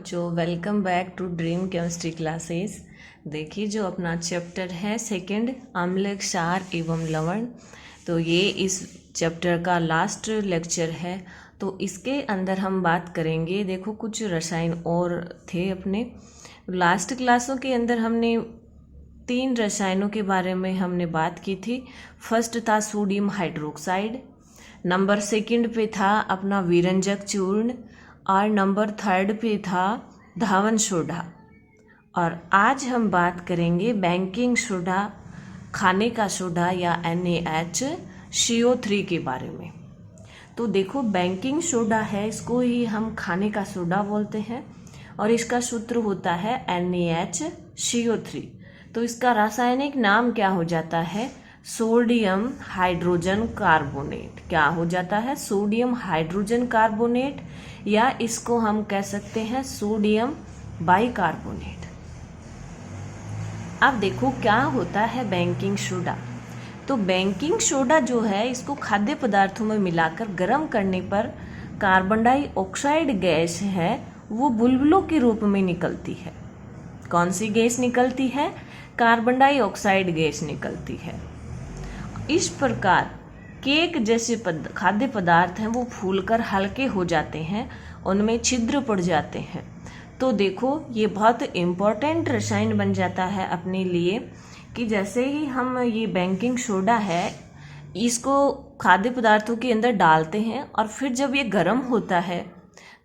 बच्चों, welcome back to dream chemistry classes. देखिए जो अपना चैप्टर है सेकंड, अम्ल क्षार एवं लवण। तो ये इस चैप्टर का लास्ट लेक्चर है। तो इसके अंदर हम बात करेंगे, देखो कुछ रसायन और थे अपने लास्ट क्लासों के अंदर। हमने 3 रसायनों के बारे में हमने बात की थी। फर्स्ट था सोडियम हाइड्रोक्साइड, नंबर सेकंड पे था अपना विरंजक चूर्ण, और नंबर थर्ड पे था धावन सोडा। और आज हम बात करेंगे बेकिंग सोडा, खाने का सोडा या NaHCO3 के बारे में। तो देखो बेकिंग सोडा है, इसको ही हम खाने का सोडा बोलते हैं और इसका सूत्र होता है NaHCO3। तो इसका रासायनिक नाम क्या हो जाता है? Sodium hydrogen carbonate. क्या हो जाता है? सोडियम हाइड्रोजन कार्बोनेट, या इसको हम कह सकते हैं सोडियम बाइकार्बोनेट। अब देखो क्या होता है बेकिंग सोडा। तो बेकिंग सोडा जो है, इसको खाद्य पदार्थों में मिलाकर गर्म करने पर कार्बन डाइऑक्साइड गैस है वो बुलबुलों के रूप में निकलती है। कौन सी गैस निकलती है? कार्बन डाइऑक्साइड गैस निकलती है। इस प्रकार केक जैसे खाद्य पदार्थ हैं वो फूलकर हल्के हो जाते हैं, उनमें छिद्र पड़ जाते हैं। तो देखो ये बहुत इम्पोर्टेंट रसायन बन जाता है अपने लिए कि जैसे ही हम ये बेकिंग सोडा है इसको खाद्य पदार्थों के अंदर डालते हैं और फिर जब ये गर्म होता है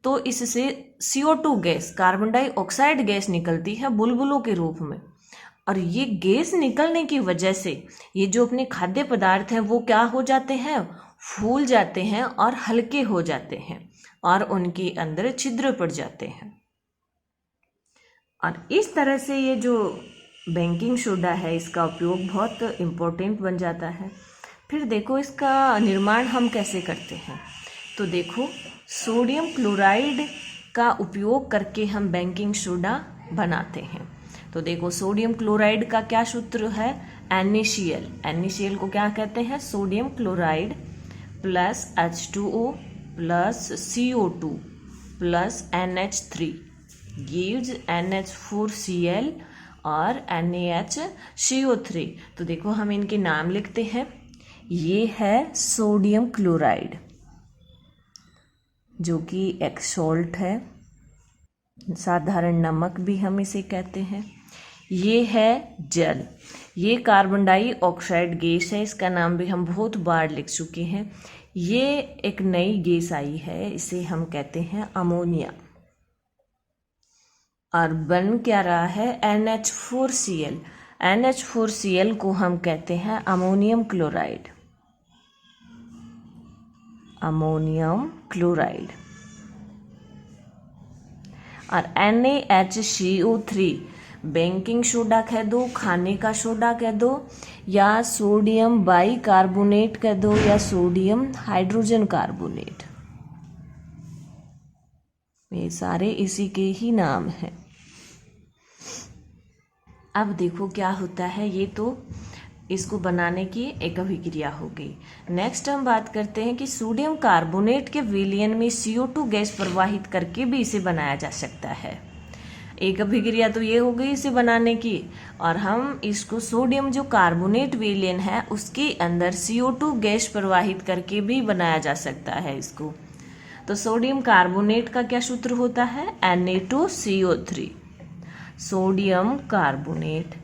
तो इससे CO2 gas, carbon dioxide gas निकलती है बुलबुलों के रूप में। और ये गैस निकलने की वजह से ये जो अपने खाद्य पदार्थ हैं वो क्या हो जाते हैं? फूल जाते हैं और हल्के हो जाते हैं और उनके अंदर छिद्र पड़ जाते हैं। और इस तरह से ये जो बेकिंग सोडा है इसका उपयोग बहुत इम्पोर्टेंट बन जाता है। फिर देखो इसका निर्माण हम कैसे करते हैं। तो देखो सोडियम क्लोराइड का उपयोग करके हम बेकिंग सोडा बनाते हैं। तो देखो सोडियम क्लोराइड का क्या सूत्र है? NaCl। NaCl को क्या कहते हैं? Sodium chloride plus H2O plus CO2 plus NH3 gives NH4Cl और NaHCO3। तो देखो हम इनके नाम लिखते हैं। ये है सोडियम क्लोराइड जो कि एक सॉल्ट है, साधारण नमक भी हम इसे कहते हैं। ये है जल, ये कार्बन डाइऑक्साइड गैस है, इसका नाम भी हम बहुत बार लिख चुके हैं। ये एक नई गैस आई है, इसे हम कहते हैं अमोनिया। और बन क्या रहा है? NH4Cl। NH4Cl को हम कहते हैं अमोनियम क्लोराइड। Ammonium chloride. और NaHCO3 बेकिंग सोडा कह दो, खाने का सोडा कह दो, या सोडियम बाइकार्बोनेट कह दो, या सोडियम हाइड्रोजन कार्बोनेट, ये सारे इसी के ही नाम हैं। अब देखो क्या होता है, ये तो इसको बनाने की एक अभिक्रिया हो गई। नेक्स्ट हम बात करते हैं कि सोडियम कार्बोनेट के विलयन में CO2 गैस प्रवाहित करके भी इसे बनाया जा सकता है। एक अभिक्रिया तो ये हो गई इसे बनाने की, और हम इसको सोडियम जो कार्बोनेट विलयन है उसके अंदर CO2 गैस प्रवाहित करके भी बनाया जा सकता है इसको। तो सोडियम कार्बोनेट का क्या सूत्र होता है? Na2CO3। सोडियम कार्बोनेट,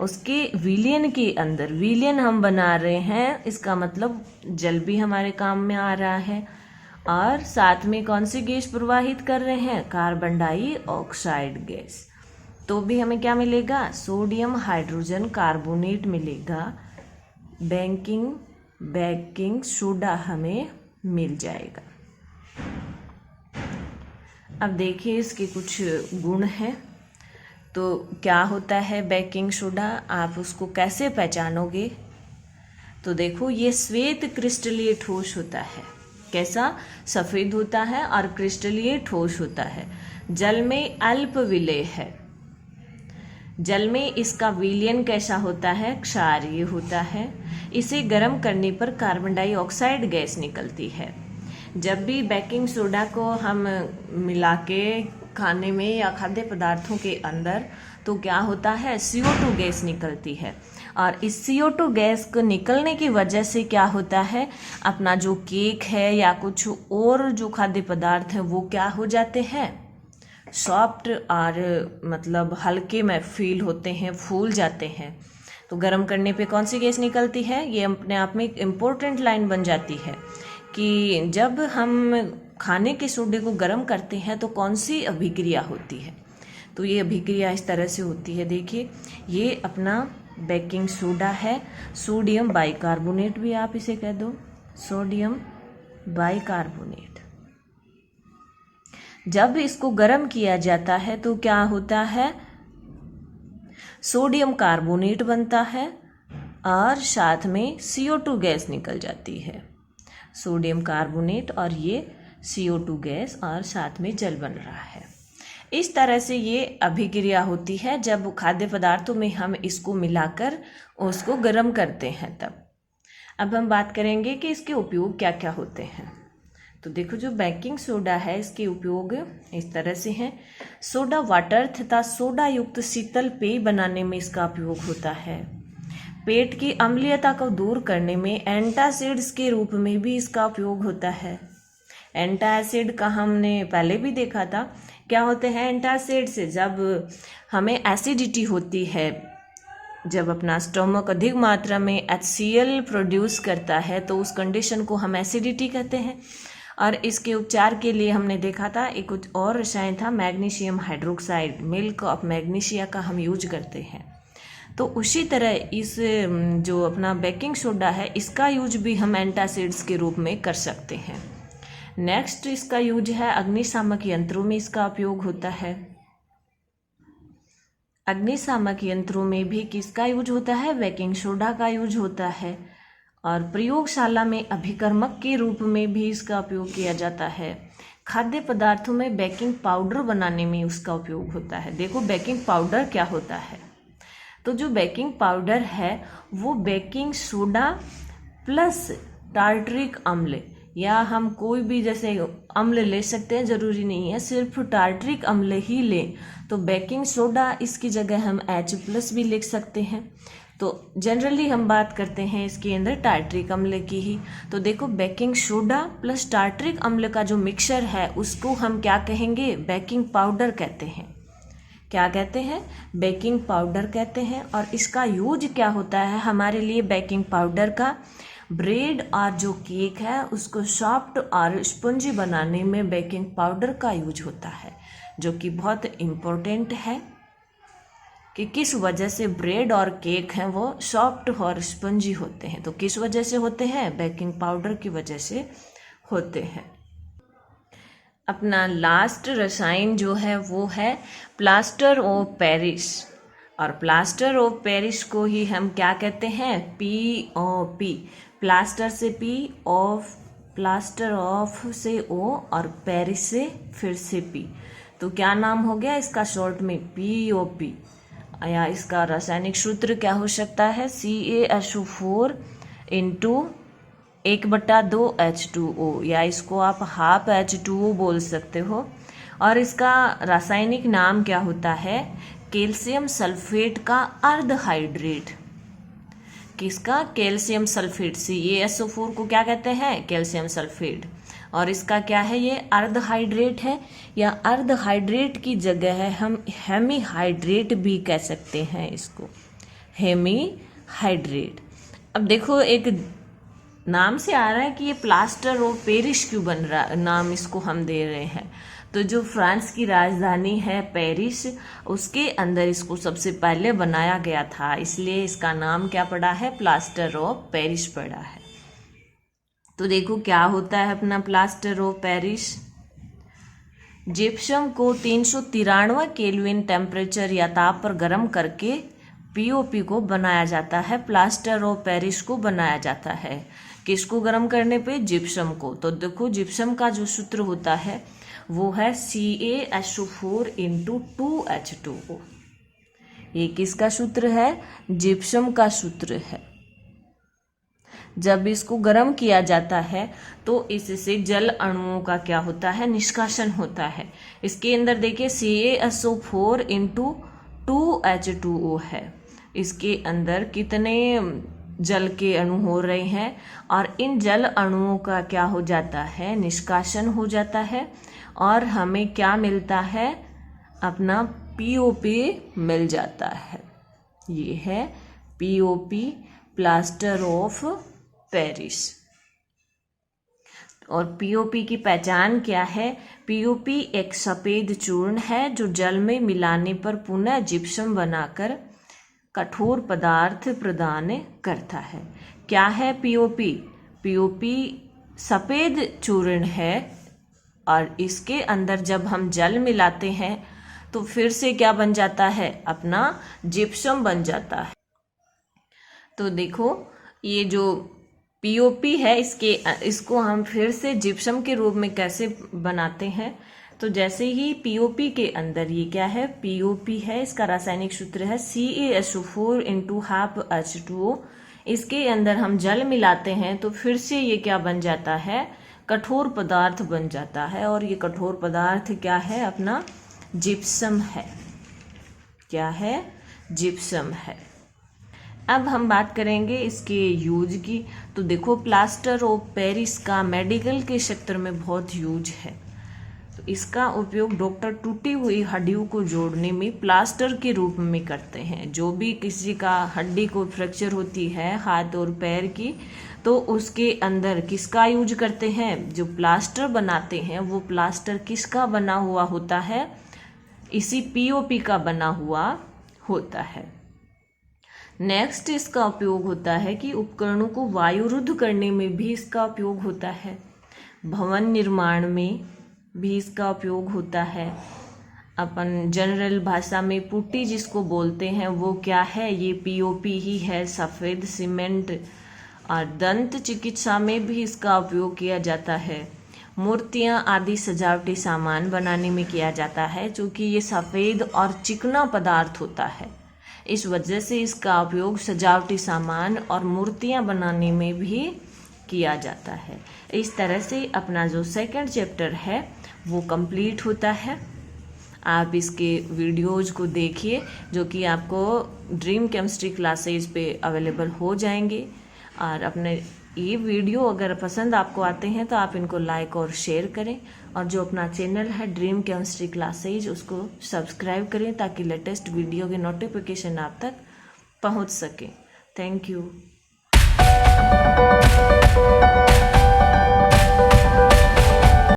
उसके विलयन के अंदर, विलयन हम बना रहे हैं, इसका मतलब जल भी हमारे काम में आ रहा है, और साथ में कौन सी गैस प्रवाहित कर रहे हैं? Carbon dioxide gas. तो भी हमें क्या मिलेगा? सोडियम हाइड्रोजन कार्बोनेट मिलेगा। बेकिंग सोडा हमें मिल जाएगा। अब देखिए इसके कुछ गुण हैं। तो क्या होता है बेकिंग सोडा, आप उसको कैसे पहचानोगे? तो देखो ये श्वेत क्रिस्टलीय ठोस होता है। कैसा? सफ़ेद होता है और क्रिस्टलीय ठोस होता है। जल में अल्प विलेय है। जल में इसका विलयन कैसा होता है? क्षारीय होता है। इसे गर्म करने पर कार्बन डाइऑक्साइड गैस निकलती है। जब भी बेकिंग सोडा को हम मिला के खाने में या खाद्य पदार्थों के अंदर, तो क्या होता है, CO2 गैस निकलती है। और इस CO2 गैस को निकलने की वजह से क्या होता है, अपना जो केक है या कुछ और जो खाद्य पदार्थ हैं वो क्या हो जाते हैं, सॉफ्ट और मतलब हल्के में फील होते हैं, फूल जाते हैं। तो गर्म करने पे कौन सी गैस निकलती है, ये अपने आप में एक इम्पोर्टेंट लाइन बन जाती है कि जब हम खाने के सोडे को गर्म करते हैं तो कौन सी अभिक्रिया होती है। तो ये अभिक्रिया इस तरह से होती है, देखिए ये अपना बेकिंग सोडा है, सोडियम बाइकार्बोनेट भी आप इसे कह दो, सोडियम बाइकार्बोनेट। जब इसको गर्म किया जाता है तो क्या होता है, सोडियम कार्बोनेट बनता है और साथ में CO2 गैस निकल जाती है, सोडियम कार्बोनेट और ये CO2 गैस और साथ में जल बन रहा है। इस तरह से ये अभिक्रिया होती है जब खाद्य पदार्थों में हम इसको मिलाकर उसको गर्म करते हैं तब। अब हम बात करेंगे कि इसके उपयोग क्या क्या होते हैं। तो देखो जो बेकिंग सोडा है इसके उपयोग इस तरह से हैं। सोडा वाटर तथा सोडा युक्त शीतल पेय बनाने में इसका उपयोग होता है। पेट की अम्लीयता को दूर करने में एंटासिड्स के रूप में भी इसका उपयोग होता है। एंटासिड का हमने पहले भी देखा था, क्या होते हैं एंटासिड से, जब हमें एसिडिटी होती है, जब अपना स्टोमक अधिक मात्रा में HCl प्रोड्यूस करता है तो उस कंडीशन को हम एसिडिटी कहते हैं। और इसके उपचार के लिए हमने देखा था एक कुछ और रसायन था, magnesium hydroxide, milk of magnesia का हम यूज करते हैं। तो उसी तरह इस जो अपना बेकिंग सोडा है इसका यूज भी हम एंटासिड्स के रूप में कर सकते हैं। नेक्स्ट इसका यूज है अग्निशामक यंत्रों में इसका उपयोग होता है। अग्निशामक यंत्रों में भी किसका यूज होता है, बेकिंग सोडा का यूज होता है। और प्रयोगशाला में अभिकर्मक के रूप में भी इसका उपयोग किया जाता है। खाद्य पदार्थों में बेकिंग पाउडर बनाने में उसका उपयोग होता है। देखो बेकिंग पाउडर क्या होता है, तो जो बेकिंग पाउडर है वो बेकिंग सोडा प्लस टार्टरिक अम्ल, या हम कोई भी जैसे अम्ल ले सकते हैं, ज़रूरी नहीं है सिर्फ टार्टरिक अम्ल ही लें। तो बेकिंग सोडा इसकी जगह हम H+ भी लिख सकते हैं। तो जनरली हम बात करते हैं इसके अंदर टार्टरिक अम्ल की ही। तो देखो बेकिंग सोडा प्लस टार्टरिक अम्ल का जो मिक्सचर है उसको हम क्या कहेंगे, बेकिंग पाउडर कहते हैं। क्या कहते हैं, बेकिंग पाउडर कहते हैं। और इसका यूज क्या होता है हमारे लिए बेकिंग पाउडर का, ब्रेड और जो केक है उसको सॉफ्ट और स्पंजी बनाने में बेकिंग पाउडर का यूज होता है, जो कि बहुत इम्पोर्टेंट है कि किस वजह से ब्रेड और केक हैं वो सॉफ्ट और स्पंजी होते हैं। तो किस वजह से होते हैं, बेकिंग पाउडर की वजह से होते हैं। अपना लास्ट रसायन जो है वो है प्लास्टर ऑफ पेरिस। और प्लास्टर ऑफ पेरिस को ही हम क्या कहते हैं, POP। प्लास्टर से P, ऑफ प्लास्टर ऑफ से O और पेरिस से फिर से P। तो क्या नाम हो गया इसका शॉर्ट में, POP। या इसका रासायनिक सूत्र क्या हो सकता है, CaSO4 इंटू 1/2 H2O, या इसको आप हाफ H2O बोल सकते हो। और इसका रासायनिक नाम क्या होता है, कैल्शियम सल्फेट का अर्ध हाइड्रेट। किसका, कैल्शियम सल्फेट। CaSO4 को क्या कहते हैं, कैल्शियम सल्फेट। और इसका क्या है, ये अर्ध हाइड्रेट है, या अर्ध हाइड्रेट की जगह है हम हेमी हाइड्रेट भी कह सकते हैं इसको, हेमी हाइड्रेट। अब देखो एक नाम से आ रहा है कि ये प्लास्टर ऑफ पेरिस क्यों बन रहा, नाम इसको हम दे रहे हैं। तो जो फ्रांस की राजधानी है पेरिस, उसके अंदर इसको सबसे पहले बनाया गया था, इसलिए इसका नाम क्या पड़ा है, प्लास्टर ऑफ पेरिस पड़ा है। तो देखो क्या होता है अपना प्लास्टर ऑफ पेरिस। जिप्सम को 393 केल्विन टेम्परेचर या ताप पर गर्म करके POP को बनाया जाता है, प्लास्टर ऑफ पेरिस को बनाया जाता है। किसको गर्म करने पे, जिप्सम को। तो देखो जिप्सम का जो सूत्र होता है वो है CaSO4 इंटू 2H2O। ये किसका सूत्र है, जिप्सम का सूत्र है। जब इसको गर्म किया जाता है तो इससे जल अणुओं का क्या होता है, निष्कासन होता है। इसके अंदर देखिए CaSO4 इंटू 2H2O है। इसके अंदर कितने जल के अणु हो रहे हैं और इन जल अणुओं का क्या हो जाता है, निष्कासन हो जाता है और हमें क्या मिलता है, अपना POP मिल जाता है। ये है POP, प्लास्टर ऑफ पेरिस। और POP की पहचान क्या है? POP एक सफेद चूर्ण है जो जल में मिलाने पर पुनः जिप्सम बनाकर कठोर पदार्थ प्रदान करता है। क्या है POP? POP सफेद चूर्ण है और इसके अंदर जब हम जल मिलाते हैं तो फिर से क्या बन जाता है, अपना जिप्सम बन जाता है। तो देखो ये जो POP है इसको हम फिर से जिप्सम के रूप में कैसे बनाते हैं। तो जैसे ही POP के अंदर ये क्या है, POP है, इसका रासायनिक सूत्र है CaSO4 इंटू हाफ H2O। इसके अंदर हम जल मिलाते हैं तो फिर से ये क्या बन जाता है, कठोर पदार्थ बन जाता है। और ये कठोर पदार्थ क्या है, अपना जिप्सम है। क्या है, जिप्सम है। अब हम बात करेंगे इसके यूज की। तो देखो प्लास्टर ऑफ पेरिस का मेडिकल के क्षेत्र में बहुत यूज है। तो इसका उपयोग डॉक्टर टूटी हुई हड्डियों को जोड़ने में प्लास्टर के रूप में करते हैं। जो भी किसी का हड्डी को फ्रैक्चर होती है हाथ और पैर की, तो उसके अंदर किसका यूज करते हैं, जो प्लास्टर बनाते हैं वो प्लास्टर किसका बना हुआ होता है, इसी POP का बना हुआ होता है। नेक्स्ट इसका उपयोग होता है कि उपकरणों को वायुरुद्ध करने में भी इसका उपयोग होता है। भवन निर्माण में भी इसका उपयोग होता है। अपन जनरल भाषा में पुट्टी जिसको बोलते हैं वो क्या है, ये POP ही है, सफ़ेद सीमेंट। और दंत चिकित्सा में भी इसका उपयोग किया जाता है। मूर्तियाँ आदि सजावटी सामान बनाने में किया जाता है, क्योंकि ये सफ़ेद और चिकना पदार्थ होता है। इस वजह से इसका उपयोग सजावटी सामान और मूर्तियाँ बनाने में भी किया जाता है। इस तरह से अपना जो सेकंड चैप्टर है वो कंप्लीट होता है। आप इसके वीडियोज़ को देखिए जो कि आपको ड्रीम केमिस्ट्री क्लासेज पे अवेलेबल हो जाएंगे। और अपने ये वीडियो अगर पसंद आपको आते हैं तो आप इनको लाइक और शेयर करें। और जो अपना चैनल है ड्रीम केमिस्ट्री क्लासेज उसको सब्सक्राइब करें ताकि लेटेस्ट वीडियो के नोटिफिकेशन आप तक पहुंच सके। Thank you.